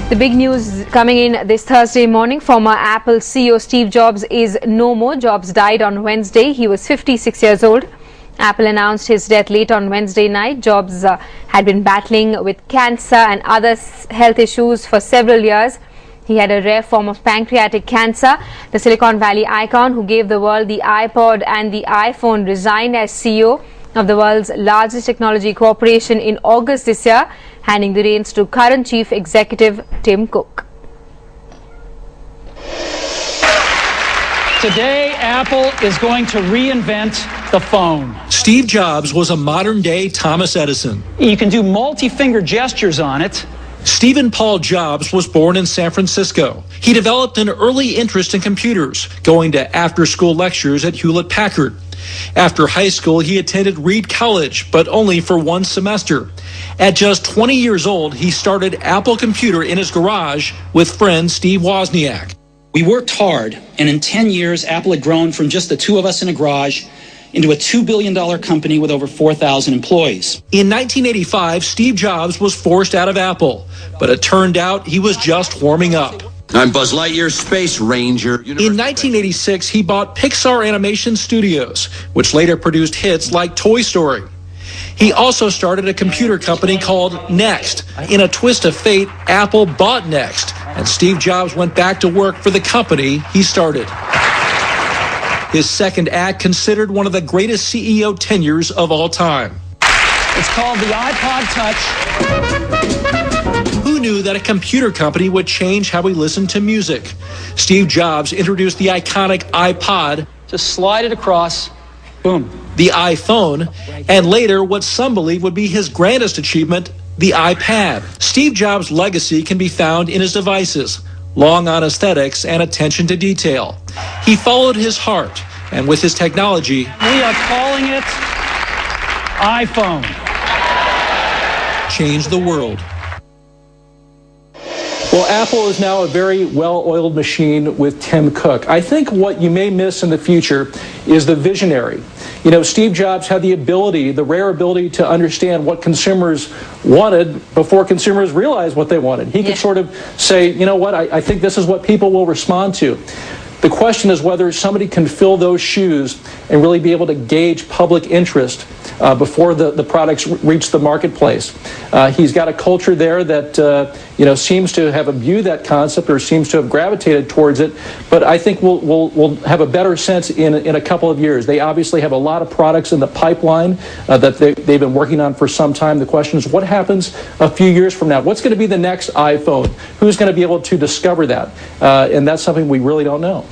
The big news coming in this Thursday morning. Former Apple CEO Steve Jobs is no more. Jobs died on Wednesday. He was 56 years old. Apple announced his death late on Wednesday night. Jobs had been battling with cancer and other health issues for several years. He had a rare form of pancreatic cancer. The Silicon Valley icon, who gave the world the iPod and the iPhone, resigned as CEO of the world's largest technology corporation in August this year, handing the reins to current chief executive Tim Cook. Today, Apple is going to reinvent the phone. Steve Jobs was a modern-day Thomas Edison. You can do multi-finger gestures on it. Stephen Paul Jobs was born in San Francisco. He developed an early interest in computers, going to after-school lectures at Hewlett-Packard. After high school, he attended Reed College, but only for one semester. At just 20 years old, he started Apple Computer in his garage with friend Steve Wozniak. We worked hard, and in 10 years, Apple had grown from just the two of us in a garage into a $2 billion company with over 4,000 employees. In 1985, Steve Jobs was forced out of Apple, but it turned out he was just warming up. I'm Buzz Lightyear, Space Ranger. In 1986, he bought Pixar Animation Studios, which later produced hits like Toy Story. He also started a computer company called Next. In a twist of fate, Apple bought Next, and Steve Jobs went back to work for the company he started. His second act considered one of the greatest CEO tenures of all time. It's called the iPod Touch. Who knew that a computer company would change how we listen to music? Steve Jobs introduced the iconic iPod. Just slide it across, boom. The iPhone, and later what some believe would be his grandest achievement, the iPad. Steve Jobs' legacy can be found in his devices, long on aesthetics and attention to detail. He followed his heart, and with his technology, we are calling it iPhone. Changed the world. Well, Apple is now a very well-oiled machine with Tim Cook. I think what you may miss in the future is the visionary. You know, Steve Jobs had the ability, the rare ability, to understand what consumers wanted before consumers realized what they wanted. He could sort of say, you know what, I think this is what people will respond to. The question is whether somebody can fill those shoes and really be able to gauge public interest before the products reach the marketplace. He's got a culture there that seems to have imbued that concept or seems to have gravitated towards it. But I think we'll have a better sense in a couple of years. They obviously have a lot of products in the pipeline that they've been working on for some time. The question is what happens a few years from now? What's going to be the next iPhone? Who's going to be able to discover that? And that's something we really don't know.